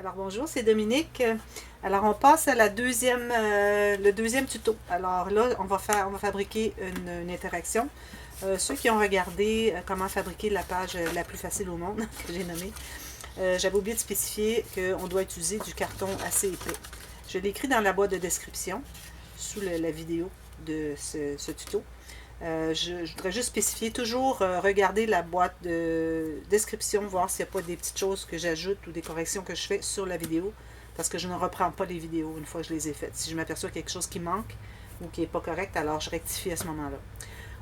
Alors bonjour, c'est Dominique. Alors on passe à le deuxième tuto. Alors là, on va fabriquer une interaction. Ceux qui ont regardé comment fabriquer la page la plus facile au monde, que j'ai nommée, j'avais oublié de spécifier qu'on doit utiliser du carton assez épais. Je l'ai écrit dans la boîte de description, sous la vidéo de ce tuto. Je voudrais juste spécifier, toujours regarder la boîte de description, voir s'il n'y a pas des petites choses que j'ajoute ou des corrections que je fais sur la vidéo, parce que je ne reprends pas les vidéos une fois que je les ai faites. Si je m'aperçois quelque chose qui manque ou qui n'est pas correct, alors je rectifie à ce moment-là.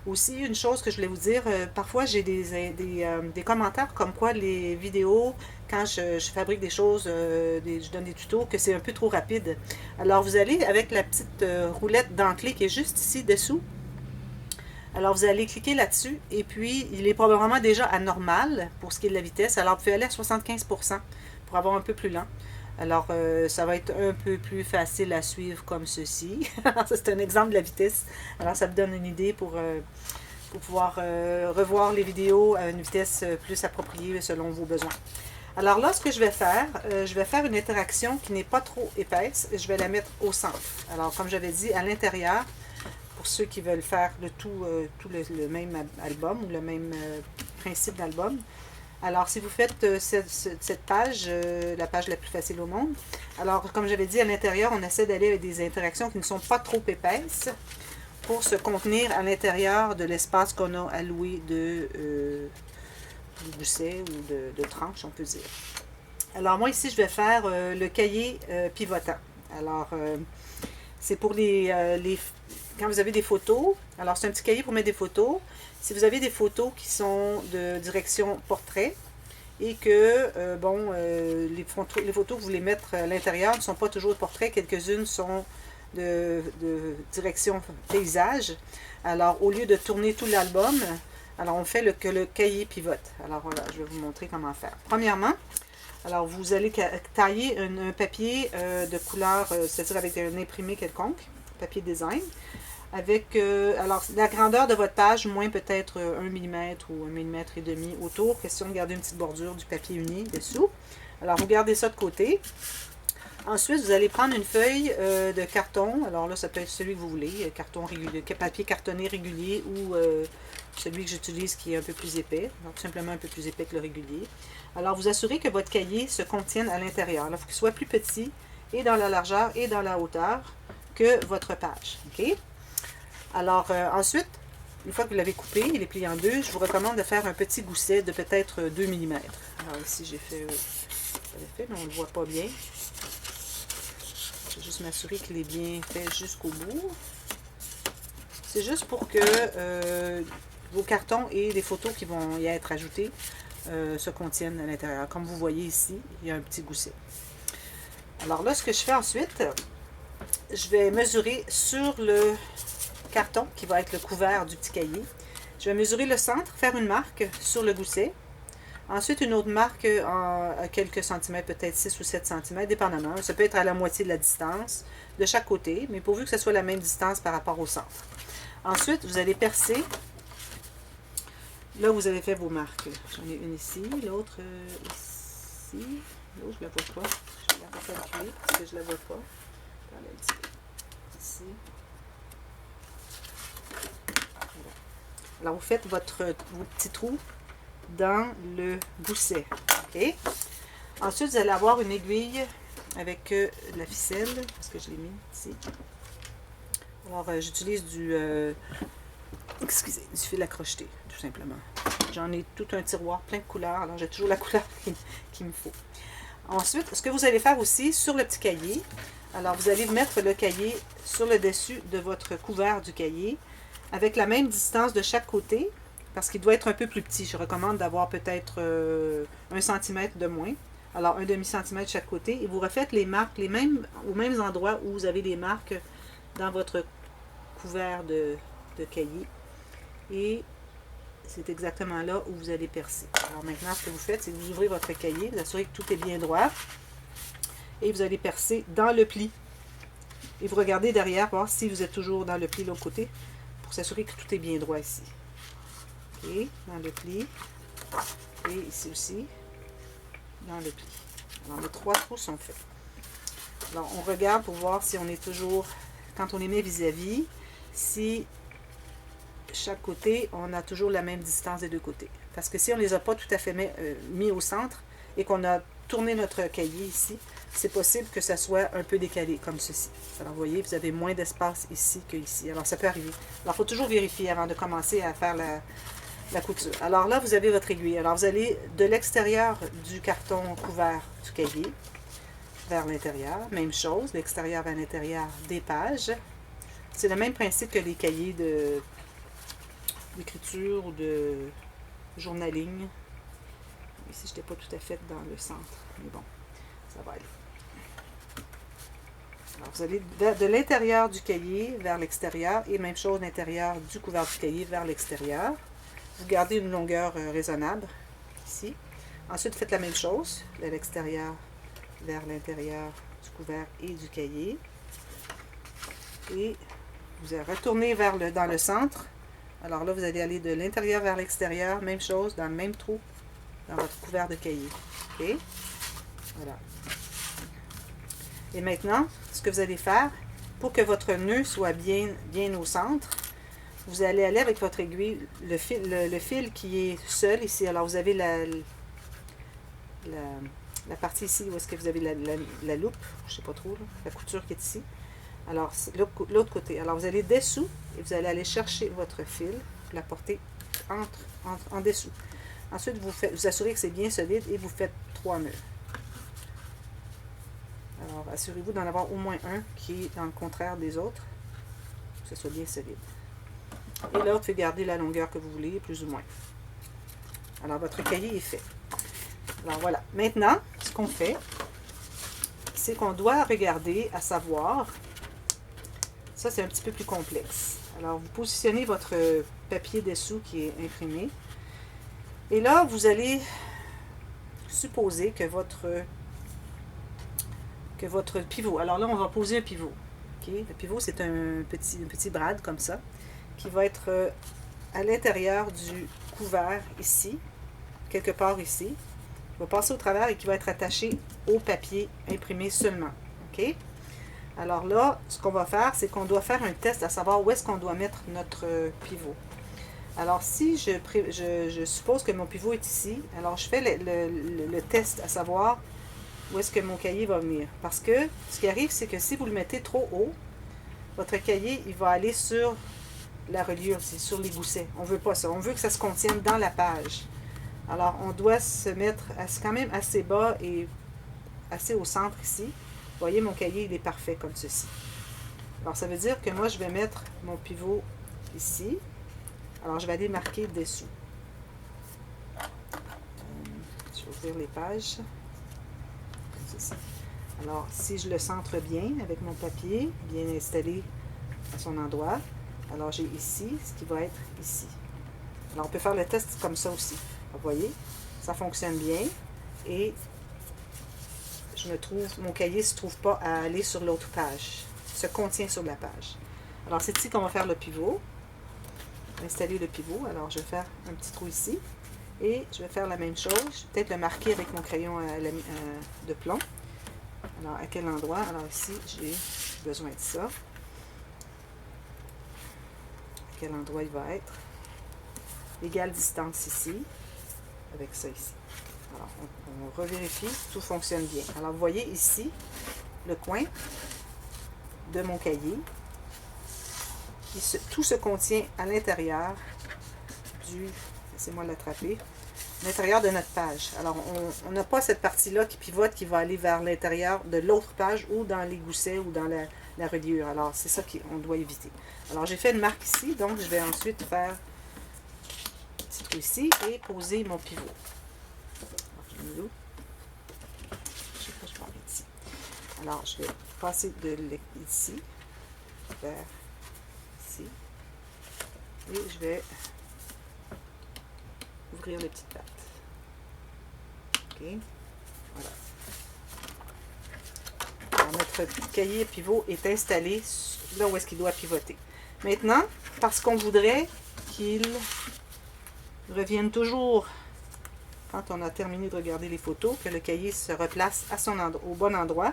Aussi, une chose que je voulais vous dire, parfois j'ai des commentaires comme quoi les vidéos, quand je fabrique des choses, je donne des tutos, que c'est un peu trop rapide. Alors vous allez avec la petite roulette d'enclé qui est juste ici dessous. Alors, vous allez cliquer là-dessus, et puis, il est probablement déjà à normal pour ce qui est de la vitesse. Alors, vous pouvez aller à 75% pour avoir un peu plus lent. Alors, ça va être un peu plus facile à suivre comme ceci. C'est un exemple de la vitesse. Alors, ça vous donne une idée pour pouvoir revoir les vidéos à une vitesse plus appropriée selon vos besoins. Alors là, ce que je vais faire une interaction qui n'est pas trop épaisse. Je vais la mettre au centre. Alors, comme j'avais dit, à l'intérieur, pour ceux qui veulent faire le même album ou le même principe d'album. Alors, si vous faites cette page, la page la plus facile au monde, alors, comme j'avais dit, à l'intérieur, on essaie d'aller avec des interactions qui ne sont pas trop épaisses pour se contenir à l'intérieur de l'espace qu'on a alloué de gousset ou de tranche, on peut dire. Alors, moi, ici, je vais faire le cahier pivotant. Alors, c'est pour quand vous avez des photos, alors c'est un petit cahier pour mettre des photos. Si vous avez des photos qui sont de direction portrait et que, les photos que vous voulez mettre à l'intérieur ne sont pas toujours de portrait, quelques-unes sont de direction paysage. Alors, au lieu de tourner tout l'album, alors on fait que le cahier pivote. Alors voilà, je vais vous montrer comment faire. Premièrement, alors vous allez tailler un papier de couleur, c'est-à-dire avec un imprimé quelconque, papier design, avec alors la grandeur de votre page, moins peut-être 1 mm ou 1 mm et demi autour, question de garder une petite bordure du papier uni dessous. Alors vous gardez ça de côté. Ensuite, vous allez prendre une feuille de carton, alors là ça peut être celui que vous voulez, carton régulier, papier cartonné régulier ou celui que j'utilise qui est un peu plus épais, donc simplement un peu plus épais que le régulier. Alors vous assurez que votre cahier se contienne à l'intérieur. Il faut qu'il soit plus petit et dans la largeur et dans la hauteur que votre page. OK? Alors ensuite, une fois que vous l'avez coupé, il est plié en deux, je vous recommande de faire un petit gousset de peut-être 2 mm. Alors ici j'ai fait, mais on ne le voit pas bien. Je vais juste m'assurer qu'il est bien fait jusqu'au bout. C'est juste pour que vos cartons et les photos qui vont y être ajoutées se contiennent à l'intérieur. Comme vous voyez ici, il y a un petit gousset. Alors là, ce que je fais ensuite, je vais mesurer sur le carton qui va être le couvert du petit cahier. Je vais mesurer le centre, faire une marque sur le gousset. Ensuite, une autre marque à quelques centimètres, peut-être 6 ou 7 cm, dépendamment. Ça peut être à la moitié de la distance de chaque côté, mais pourvu que ce soit la même distance par rapport au centre. Ensuite, vous allez percer. Là, vous avez fait vos marques. J'en ai une ici, l'autre ici. L'autre, je ne la vois pas. Je vais la recalculer parce que je ne la vois pas. Attendez un petit peu. Ici. Voilà. Alors, vous faites vos petits trous dans le gousset. OK? Ensuite, vous allez avoir une aiguille avec de la ficelle, parce que je l'ai mis ici. Alors, j'utilise du fil à crocheter, tout simplement. J'en ai tout un tiroir plein de couleurs, alors j'ai toujours la couleur qu'il me faut. Ensuite, ce que vous allez faire aussi sur le petit cahier, alors vous allez mettre le cahier sur le dessus de votre couvert du cahier, avec la même distance de chaque côté, parce qu'il doit être un peu plus petit. Je recommande d'avoir peut-être 1 cm de moins. Alors, un demi-centimètre de chaque côté. Et vous refaites les marques aux mêmes endroits où vous avez des marques dans votre couvert de cahier. Et c'est exactement là où vous allez percer. Alors maintenant, ce que vous faites, c'est que vous ouvrez votre cahier, vous assurez que tout est bien droit. Et vous allez percer dans le pli. Et vous regardez derrière, voir si vous êtes toujours dans le pli de l'autre côté, pour s'assurer que tout est bien droit ici. OK, dans le pli. Et ici aussi, dans le pli. Alors, les 3 trous sont faits. Alors, on regarde pour voir si on est toujours, quand on les met vis-à-vis, si chaque côté, on a toujours la même distance des deux côtés. Parce que si on ne les a pas tout à fait mis au centre et qu'on a tourné notre cahier ici, c'est possible que ça soit un peu décalé, comme ceci. Alors, vous voyez, vous avez moins d'espace ici qu'ici. Alors, ça peut arriver. Alors, il faut toujours vérifier avant de commencer à faire la couture. Alors là, vous avez votre aiguille. Alors, vous allez de l'extérieur du carton couvert du cahier vers l'intérieur. Même chose, l'extérieur vers l'intérieur des pages. C'est le même principe que les cahiers d'écriture ou de journaling. Ici, je n'étais pas tout à fait dans le centre, mais bon, ça va aller. Alors, vous allez de l'intérieur du cahier vers l'extérieur et même chose l'intérieur du couvert du cahier vers l'extérieur. Vous gardez une longueur raisonnable ici. Ensuite, faites la même chose de l'extérieur vers l'intérieur du couvert et du cahier. Et vous retournez dans le centre. Alors là, vous allez aller de l'intérieur vers l'extérieur, même chose, dans le même trou, dans votre couvert de cahier. OK? Voilà. Et maintenant, ce que vous allez faire, pour que votre nœud soit bien au centre, vous allez aller avec votre aiguille, le fil qui est seul ici. Alors, vous avez la partie ici où est-ce que vous avez la loupe, je ne sais pas trop, là, la couture qui est ici. Alors, l'autre côté. Alors, vous allez dessous et vous allez aller chercher votre fil, la porter en dessous. Ensuite, vous assurez que c'est bien solide et vous faites 3 nœuds. Alors, assurez-vous d'en avoir au moins un qui est dans le contraire des autres, que ce soit bien solide. Et l'autre, fait garder la longueur que vous voulez, plus ou moins. Alors, votre cahier est fait. Alors, voilà. Maintenant, ce qu'on fait, c'est qu'on doit regarder, à savoir, ça, c'est un petit peu plus complexe. Alors, vous positionnez votre papier dessous qui est imprimé. Et là, vous allez supposer que votre pivot, alors là, on va poser un pivot. Okay? Le pivot, c'est un petit brad comme ça, qui va être à l'intérieur du couvert ici, quelque part ici. Il va passer au travers et qui va être attaché au papier imprimé seulement. OK? Alors là, ce qu'on va faire, c'est qu'on doit faire un test à savoir où est-ce qu'on doit mettre notre pivot. Alors, si je suppose que mon pivot est ici, alors je fais le test à savoir où est-ce que mon cahier va venir. Parce que ce qui arrive, c'est que si vous le mettez trop haut, votre cahier, il va aller sur la reliure, c'est sur les goussets. On ne veut pas ça. On veut que ça se contienne dans la page. Alors, on doit se mettre quand même assez bas et assez au centre ici. Vous voyez, mon cahier, il est parfait comme ceci. Alors, ça veut dire que moi, je vais mettre mon pivot ici. Alors, je vais aller marquer dessous. Je vais ouvrir les pages. Comme ceci. Alors, si je le centre bien avec mon papier, bien installé à son endroit, alors j'ai ici ce qui va être ici. Alors, on peut faire le test comme ça aussi. Vous voyez, ça fonctionne bien et mon cahier ne se trouve pas à aller sur l'autre page. Il se contient sur la page. Alors, c'est ici qu'on va faire le pivot. Installer le pivot. Alors, je vais faire un petit trou ici. Et je vais faire la même chose. Je vais peut-être le marquer avec mon crayon de plomb. Alors, à quel endroit? Alors, ici, j'ai besoin de ça. À quel endroit il va être? Égale distance ici. Avec ça ici. Alors, on revérifie, tout fonctionne bien. Alors, vous voyez ici, le coin de mon cahier. Tout se contient à l'intérieur laissez-moi l'attraper, à l'intérieur de notre page. Alors, on n'a pas cette partie-là qui pivote, qui va aller vers l'intérieur de l'autre page ou dans les goussets ou dans la reliure. Alors, c'est ça qu'on doit éviter. Alors, j'ai fait une marque ici, donc je vais ensuite faire un petit trou ici et poser mon pivot. Alors, je sais pas, je vais ici. Alors, je vais passer de ici vers ici. Et je vais ouvrir les petites pattes. OK. Voilà. Alors, notre cahier pivot est installé là où est-ce qu'il doit pivoter. Maintenant, parce qu'on voudrait qu'il revienne toujours quand on a terminé de regarder les photos, que le cahier se replace à au bon endroit.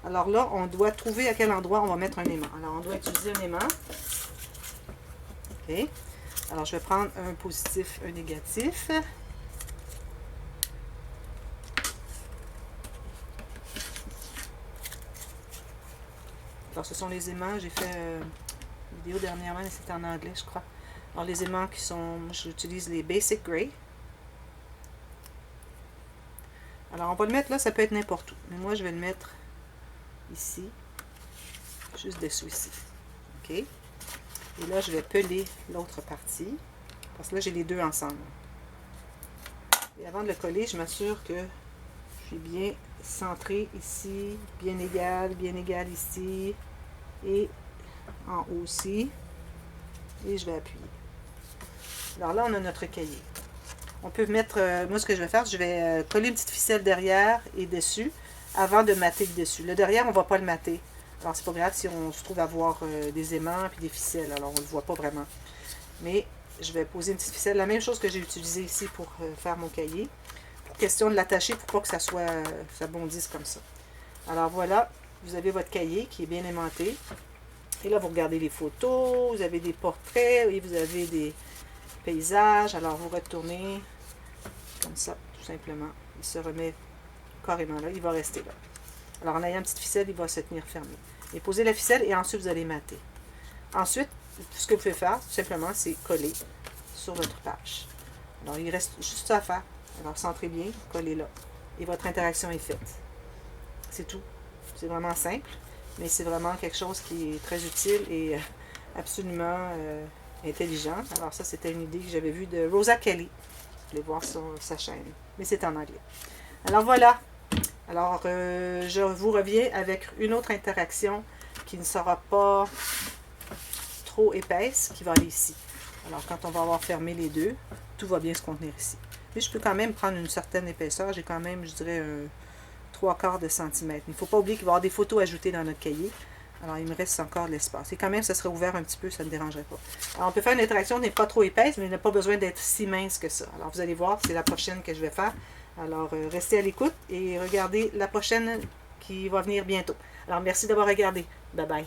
Alors là, on doit trouver à quel endroit on va mettre un aimant. Alors, on doit utiliser un aimant. OK. Alors, je vais prendre un positif, un négatif. Alors, ce sont les aimants. J'ai fait une vidéo dernièrement, mais c'était en anglais, je crois. Alors, les aimants qui sont... J'utilise les Basic Gray. Alors, on va le mettre là, ça peut être n'importe où. Mais moi, je vais le mettre ici. Juste dessous ici. OK. Et là, je vais peler l'autre partie. Parce que là, j'ai les deux ensemble. Et avant de le coller, je m'assure que je suis bien centré ici, bien égal ici. Et en haut aussi. Et je vais appuyer. Alors là, on a notre cahier. On peut mettre, moi ce que je vais faire, je vais coller une petite ficelle derrière et dessus avant de mater le dessus. Le derrière, on ne va pas le mater. Alors c'est pas grave si on se trouve avoir des aimants et des ficelles, alors on ne le voit pas vraiment. Mais je vais poser une petite ficelle, la même chose que j'ai utilisée ici pour faire mon cahier. Pour question de l'attacher pour pas que ça bondisse comme ça. Alors voilà, vous avez votre cahier qui est bien aimanté. Et là, vous regardez les photos, vous avez des portraits et vous avez des paysages. Alors vous retournez comme ça, tout simplement. Il se remet carrément là, il va rester là. Alors en ayant une petite ficelle, il va se tenir fermé. Et posez la ficelle et ensuite vous allez mater. Ensuite, ce que vous pouvez faire, tout simplement, c'est coller sur votre page. Alors il reste juste ça à faire. Alors centrez bien, collez là. Et votre interaction est faite. C'est tout. C'est vraiment simple, mais c'est vraiment quelque chose qui est très utile et absolument intelligent. Alors ça, c'était une idée que j'avais vue de Rosa Kelly. Vous allez voir sur sa chaîne. Mais c'est en anglais. Alors voilà. Alors, je vous reviens avec une autre interaction qui ne sera pas trop épaisse, qui va aller ici. Alors, quand on va avoir fermé les deux, tout va bien se contenir ici. Mais je peux quand même prendre une certaine épaisseur. J'ai quand même, je dirais, 3/4 de centimètre. Il ne faut pas oublier qu'il va y avoir des photos ajoutées dans notre cahier. Alors, il me reste encore de l'espace. Et quand même, ça serait ouvert un petit peu, ça ne me dérangerait pas. Alors, on peut faire une interaction qui n'est pas trop épaisse, mais il n'a pas besoin d'être si mince que ça. Alors, vous allez voir, c'est la prochaine que je vais faire. Alors, restez à l'écoute et regardez la prochaine qui va venir bientôt. Alors, merci d'avoir regardé. Bye bye.